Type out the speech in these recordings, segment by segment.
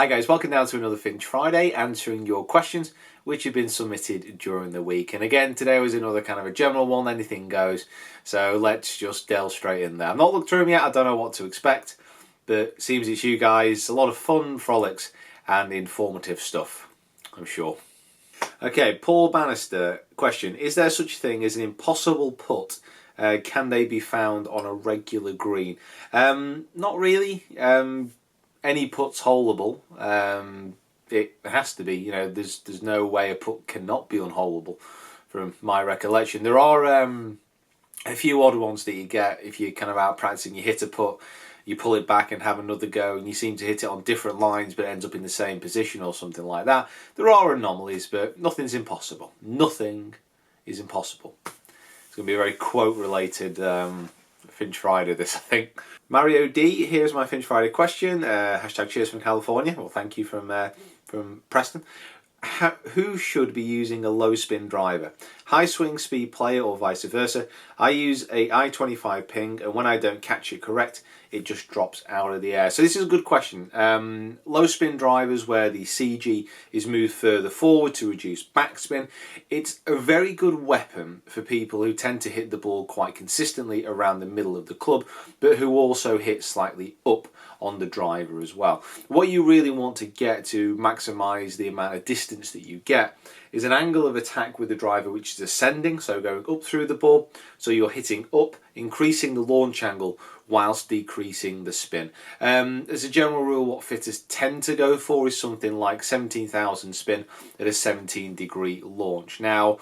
Hi guys, welcome down to another Finch Friday, answering your questions which have been submitted during the week. And again, today was another kind of a general one, anything goes. So let's just delve straight in there. I've not looked through them yet, I don't know what to expect, but it seems it's you guys, a lot of fun, frolics and informative stuff, I'm sure. Okay, Paul Bannister, question, is there such a thing as an impossible putt? Can they be found on a regular green? Not really. Any putt's holeable. It has to be. You know, there's no way a putt cannot be unholeable, from my recollection. There are a few odd ones that you get if you're kind of out practicing. You hit a putt, you pull it back and have another go, and you seem to hit it on different lines, but it ends up in the same position or something like that. There are anomalies, but nothing's impossible. Nothing is impossible. It's going to be a very quote-related Finch Friday, this, I think. Mario D, here's my Finch Friday question. Hashtag cheers from California. Well, thank you from Preston. Who should be using a low spin driver? High swing speed player or vice versa? I use a I-25 ping, and when I don't catch it correct, it just drops out of the air. So this is a good question. Low spin drivers where the CG is moved further forward to reduce backspin. It's a very good weapon for people who tend to hit the ball quite consistently around the middle of the club, but who also hit slightly up on the driver as well. What you really want to get to maximise the amount of distance that you get is an angle of attack with the driver which is ascending, so going up through the ball, so you're hitting up, increasing the launch angle whilst decreasing the spin. As a general rule, what fitters tend to go for is something like 17,000 spin at a 17-degree launch. Now,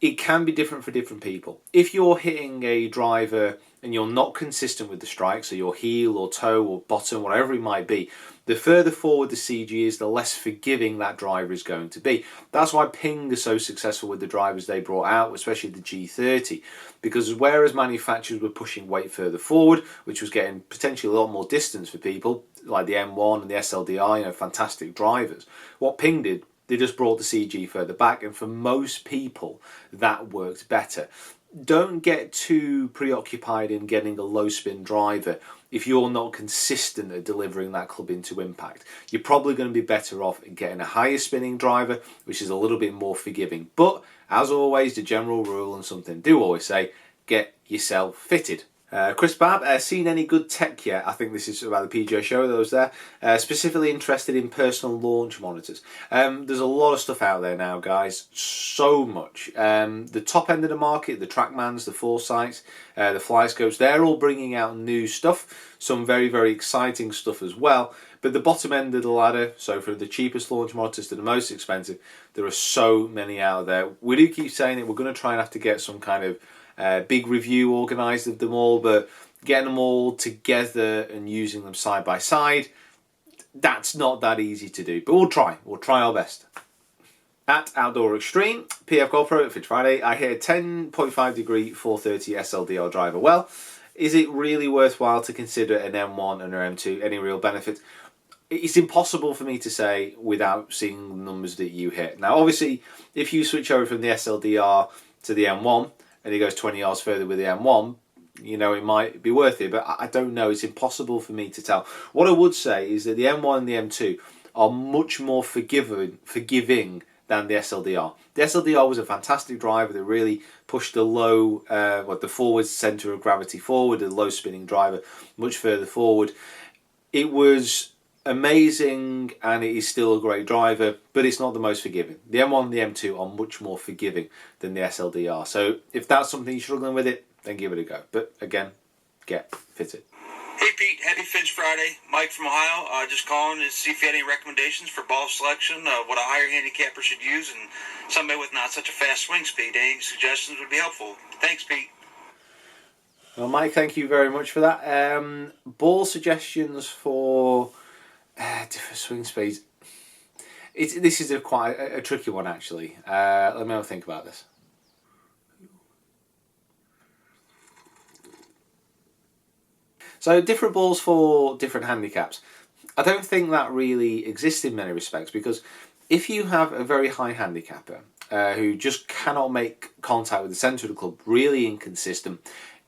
it can be different for different people. If you're hitting a driver and you're not consistent with the strike, so your heel or toe or bottom, whatever it might be, the further forward the CG is, the less forgiving that driver is going to be. That's why Ping is so successful with the drivers they brought out, especially the G30, because whereas manufacturers were pushing weight further forward, which was getting potentially a lot more distance for people, like the M1 and the SLDR, you know, fantastic drivers, what Ping did, they just brought the CG further back, and for most people, that worked better. Don't get too preoccupied in getting a low spin driver if you're not consistent at delivering that club into impact. You're probably going to be better off getting a higher spinning driver, which is a little bit more forgiving. But, as always, the general rule and something I do always say, get yourself fitted. Chris Babb, seen any good tech yet? I think this is about the PGA show, those there. Specifically interested in personal launch monitors. There's a lot of stuff out there now, guys. So much. The top end of the market, the Trackmans, the Foresights, the Flyscopes, they're all bringing out new stuff. Some very, very exciting stuff as well. But the bottom end of the ladder, so from the cheapest launch monitors to the most expensive, there are so many out there. We do keep saying it. We're going to try and have to get some kind of big review organised of them all, but getting them all together and using them side by side, that's not that easy to do, but we'll try our best. At Outdoor Extreme, PF GoPro at Finch Friday, I hit a 10.5 degree 430 SLDR driver. Well, is it really worthwhile to consider an M1 and an M2? Any real benefit? It's impossible for me to say without seeing the numbers that you hit. Now, obviously, if you switch over from the SLDR to the M1, and he goes 20 yards further with the M1, you know, it might be worth it, but I don't know. It's impossible for me to tell. What I would say is that the M1 and the M2 are much more forgiving than the SLDR. The SLDR was a fantastic driver that really pushed the low, the forward centre of gravity forward, a low spinning driver much further forward. It was amazing, and it is still a great driver, but it's not the most forgiving. The M1 and the M2 are much more forgiving than the SLDR. So if that's something you're struggling with it, then give it a go. But again, get fitted. Hey Pete, happy Finch Friday. Mike from Ohio. Just calling to see if you had any recommendations for ball selection, what a higher handicapper should use, and somebody with not such a fast swing speed. Any suggestions would be helpful. Thanks, Pete. Well, Mike, thank you very much for that. Ball suggestions for different swing speeds. This is quite a tricky one, actually. Let me have a think about this. So different balls for different handicaps. I don't think that really exists in many respects, because if you have a very high handicapper who just cannot make contact with the centre of the club, really inconsistent,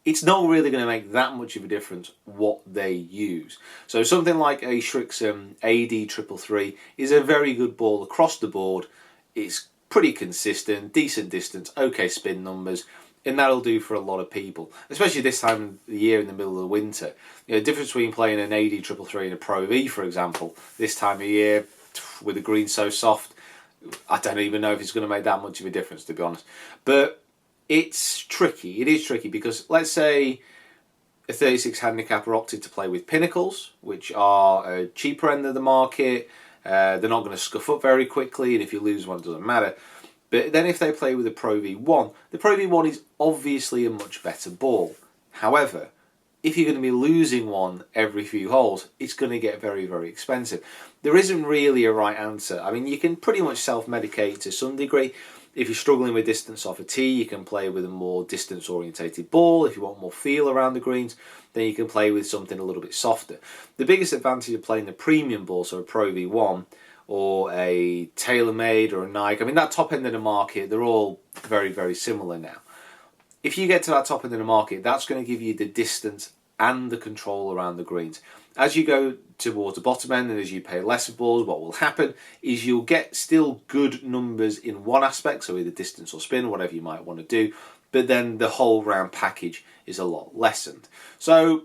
it's not really going to make that much of a difference what they use. So something like a Shrixum AD 333 is a very good ball across the board. It's pretty consistent, decent distance, okay spin numbers, and that'll do for a lot of people, especially this time of the year in the middle of the winter. The difference between playing an AD 333 and a Pro V, for example, this time of year with the green so soft, I don't even know if it's going to make that much of a difference, to be honest. But it's tricky. It is tricky because let's say a 36 handicapper opted to play with Pinnacles, which are a cheaper end of the market. They're not going to scuff up very quickly, and if you lose one, it doesn't matter. But then if they play with a Pro V1, the Pro V1 is obviously a much better ball. However, if you're going to be losing one every few holes, it's going to get very, very expensive. There isn't really a right answer. I mean, you can pretty much self-medicate to some degree. If you're struggling with distance off a tee, you can play with a more distance-orientated ball. If you want more feel around the greens, then you can play with something a little bit softer. The biggest advantage of playing the premium ball, so a Pro V1, or a TaylorMade or a Nike, I mean, that top end of the market, they're all very, very similar now. If you get to that top end of the market, that's going to give you the distance and the control around the greens. As you go towards the bottom end and as you play lesser balls, what will happen is you'll get still good numbers in one aspect, so either distance or spin, whatever you might want to do, but then the whole round package is a lot lessened. So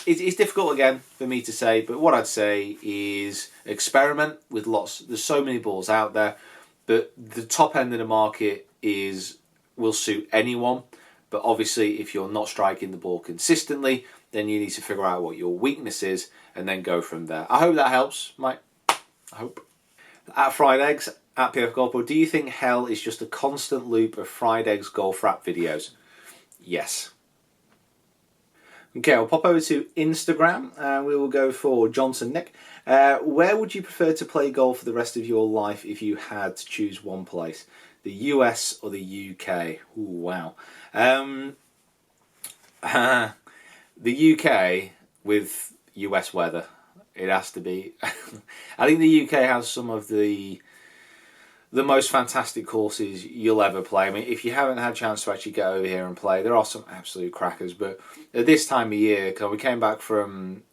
it's difficult again for me to say, but what I'd say is experiment with lots. There's so many balls out there, but the top end of the market will suit anyone. But obviously, if you're not striking the ball consistently, then you need to figure out what your weakness is and then go from there. I hope that helps, Mike. I hope. At Fried Eggs, at PF Golf Pro, do you think hell is just a constant loop of Fried Eggs golf wrap videos? Yes. Okay, I'll pop over to Instagram and we will go for Johnson Nick. Where would you prefer to play golf for the rest of your life if you had to choose one place? The US or the UK? Ooh, wow. The UK with US weather. It has to be. I think the UK has some of the most fantastic courses you'll ever play. I mean, if you haven't had a chance to actually get over here and play, there are some absolute crackers. But at this time of year, because we came back from,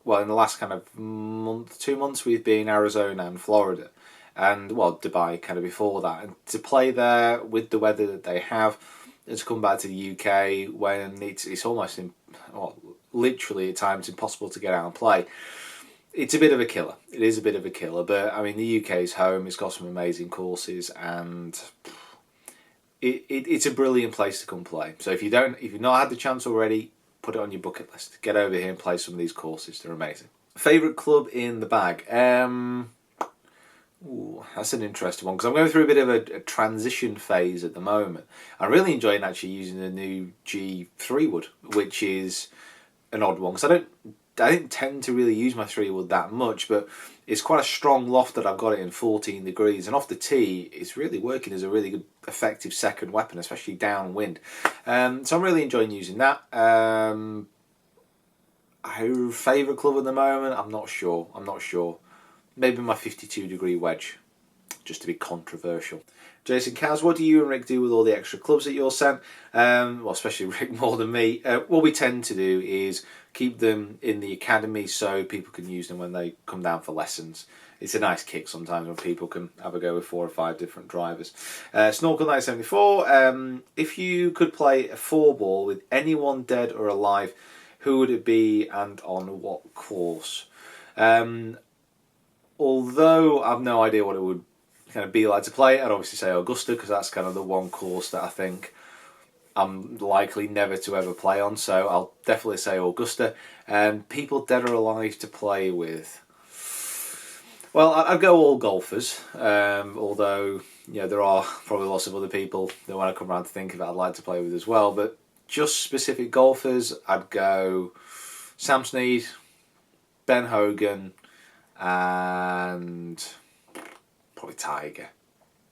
well, in the last kind of month, 2 months, we've been in Arizona and Florida. And, well, Dubai kind of before that. And to play there with the weather that they have, and to come back to the UK when it's almost, literally at times impossible to get out and play, it's a bit of a killer. It is a bit of a killer. But, I mean, the UK is home. It's got some amazing courses. And it's a brilliant place to come play. So if you've not had the chance already, put it on your bucket list. Get over here and play some of these courses. They're amazing. Favourite club in the bag? Ooh, that's an interesting one because I'm going through a bit of a transition phase at the moment. I'm really enjoying actually using the new G3 wood, which is an odd one because I don't tend to really use my 3 wood that much, but it's quite a strong loft that I've got it in 14 degrees, and off the tee it's really working as a really good effective second weapon, especially downwind. So I'm really enjoying using that. Favourite club at the moment? I'm not sure. Maybe my 52 degree wedge, just to be controversial. Jason Kaz, what do you and Rick do with all the extra clubs that you're sent? Well, especially Rick more than me. What we tend to do is keep them in the academy so people can use them when they come down for lessons. It's a nice kick sometimes when people can have a go with 4 or 5 different drivers. Snorkel 974, if you could play a 4-ball with anyone dead or alive, who would it be and on what course? Although I've no idea what it would kind of be like to play, I'd obviously say Augusta because that's kind of the one course that I think I'm likely never to ever play on. So I'll definitely say Augusta. People dead or alive to play with. Well, I'd go all golfers. Although there are probably lots of other people that when I come around to think of it, I'd like to play with as well. But just specific golfers, I'd go Sam Snead, Ben Hogan, and probably Tiger,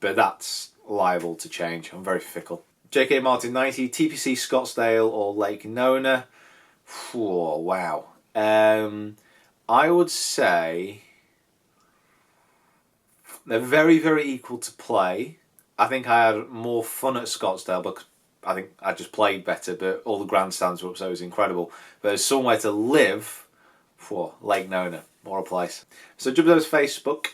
but that's liable to change. I'm very fickle. JK Martin 90, TPC Scottsdale or Lake Nona? Oh, wow. I would say they're very, very equal to play. I think I had more fun at Scottsdale, but I think I just played better, but all the grandstands were up, so it was incredible. But as somewhere to live, for Lake Nona, what a place. So jumping over to Facebook,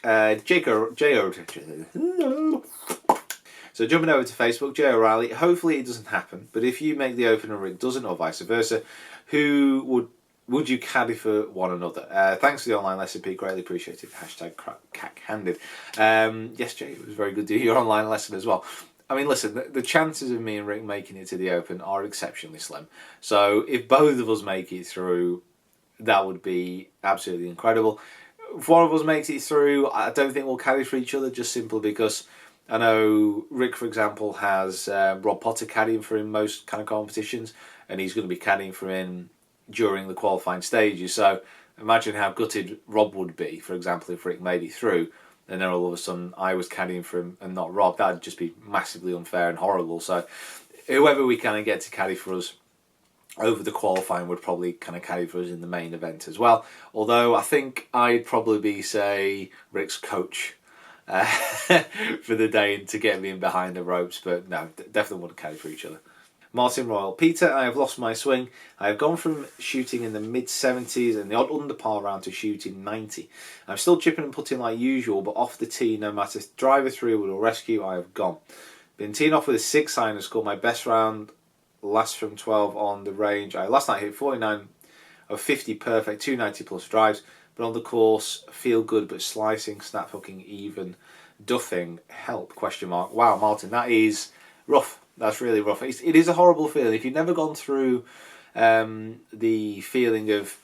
So jumping over to Facebook, Jay O'Reilly, hopefully it doesn't happen, but if you make the Open and Rick doesn't, or vice versa, who would you caddy for one another? Thanks for the online lesson, Pete. Greatly appreciated. Hashtag cack-handed. Yes, Jay, it was very good to hear your online lesson as well. I mean, listen, the chances of me and Rick making it to the Open are exceptionally slim. So if both of us make it through, that would be absolutely incredible. If one of us makes it through, I don't think we'll caddy for each other, just simply because I know Rick, for example, has Rob Potter caddying for him most kind of competitions, and he's going to be caddying for him during the qualifying stages. So imagine how gutted Rob would be, for example, if Rick made it through, and then all of a sudden I was caddying for him and not Rob. That'd just be massively unfair and horrible. So whoever we kind of get to caddy for us over the qualifying would probably kind of caddy for us in the main event as well. Although I think I'd probably be, say, Rick's coach for the day to get me in behind the ropes, but no, definitely wouldn't caddy for each other. Martin Royal, Peter, I have lost my swing. I have gone from shooting in the mid-70s and the odd under par round to shooting 90. I'm still chipping and putting like usual, but off the tee, no matter if driver through or rescue, I have gone. Been teeing off with a 6-iron and scored my best round last from 12 on the range. I last night hit 49 of 50 perfect, 290 plus drives, but on the course, feel good, but slicing, snap hooking, even duffing, help, question mark. Wow, Martin, that is rough. That's really rough. It is a horrible feeling. If you've never gone through the feeling of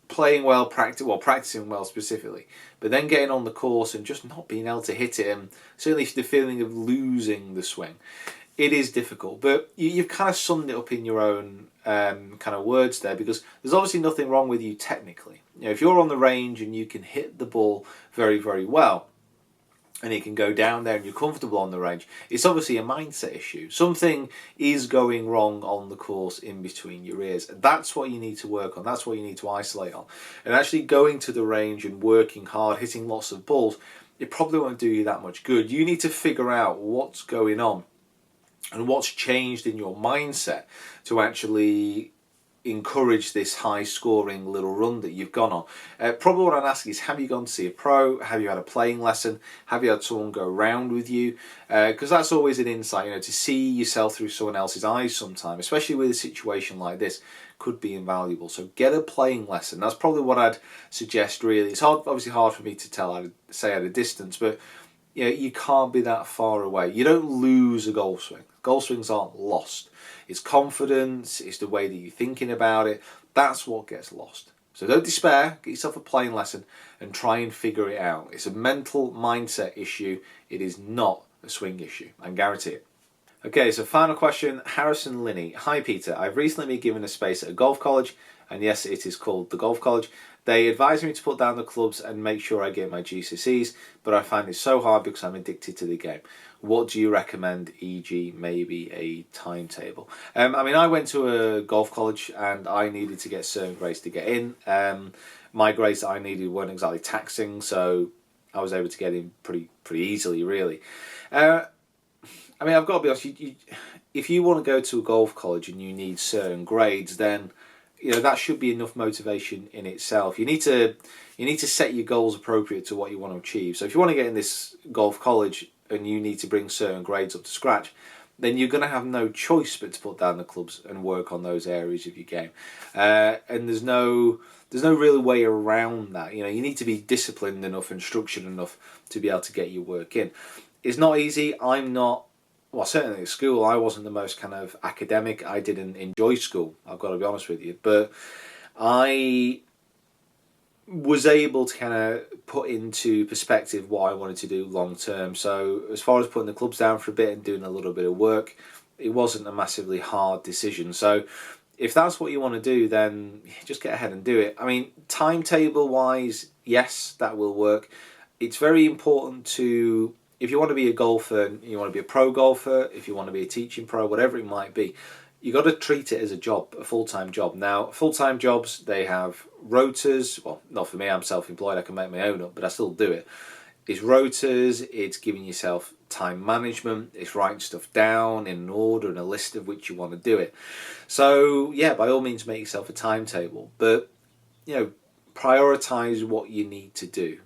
playing well, practicing well specifically, but then getting on the course and just not being able to hit it, and certainly the feeling of losing the swing, it is difficult. But you've kind of summed it up in your own kind of words there, because there's obviously nothing wrong with you technically. You know, if you're on the range and you can hit the ball very, very well, and it can go down there and you're comfortable on the range, it's obviously a mindset issue. Something is going wrong on the course in between your ears. That's what you need to work on. That's what you need to isolate on. And actually going to the range and working hard, hitting lots of balls, it probably won't do you that much good. You need to figure out what's going on and what's changed in your mindset to actually encourage this high scoring little run that you've gone on. Probably what I'd ask is, have you gone to see a pro? Have you had a playing lesson? Have you had someone go around with you? Because that's always an insight, to see yourself through someone else's eyes sometimes, especially with a situation like this, could be invaluable. So get a playing lesson. That's probably what I'd suggest, really. It's obviously hard for me to tell, I'd say at a distance, but you can't be that far away. You don't lose a golf swing. Golf swings aren't lost. It's confidence, it's the way that you're thinking about it. That's what gets lost. So don't despair, get yourself a playing lesson and try and figure it out. It's a mental mindset issue. It is not a swing issue, I guarantee it. Okay, so final question, Harrison Linney. Hi Peter, I've recently been given a space at a golf college, and yes, it is called the golf college. They advise me to put down the clubs and make sure I get my GCSEs, but I find it so hard because I'm addicted to the game. What do you recommend, e.g. maybe a timetable? I went to a golf college and I needed to get certain grades to get in. My grades that I needed weren't exactly taxing, so I was able to get in pretty easily, really. I've got to be honest, if you want to go to a golf college and you need certain grades, then that should be enough motivation in itself. You need to set your goals appropriate to what you want to achieve. So if you want to get in this golf college and you need to bring certain grades up to scratch, then you're going to have no choice but to put down the clubs and work on those areas of your game. And there's no real way around that. You need to be disciplined enough and structured enough to be able to get your work in. It's not easy. Certainly at school, I wasn't the most kind of academic. I didn't enjoy school, I've got to be honest with you. But I was able to kind of put into perspective what I wanted to do long term. So as far as putting the clubs down for a bit and doing a little bit of work, it wasn't a massively hard decision. So if that's what you want to do, then just get ahead and do it. Timetable wise, yes, that will work. It's very important to, if you want to be a golfer, you want to be a pro golfer, if you want to be a teaching pro, whatever it might be, you got to treat it as a job, a full-time job. Now, full-time jobs, they have rotas. Well, not for me, I'm self-employed, I can make my own up, but I still do it. It's rotas, it's giving yourself time management, it's writing stuff down in an order and a list of which you want to do it. So yeah, by all means make yourself a timetable, but prioritize what you need to do.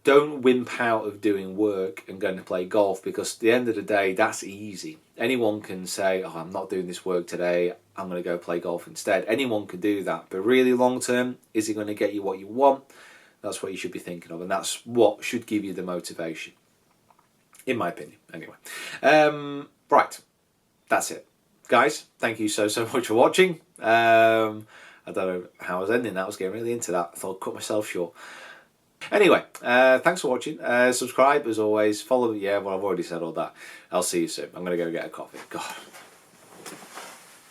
Don't wimp out of doing work and going to play golf, because at the end of the day, that's easy. Anyone can say, I'm not doing this work today, I'm going to go play golf instead. Anyone can do that, but really long term, is it going to get you what you want? That's what you should be thinking of, and that's what should give you the motivation, in my opinion, anyway. Right, that's it. Guys, thank you so much for watching. I don't know how I was ending that. I was getting really into that. I thought I'd cut myself short. Anyway, thanks for watching. Subscribe as always. Follow. Yeah, well, I've already said all that. I'll see you soon. I'm going to go get a coffee. God.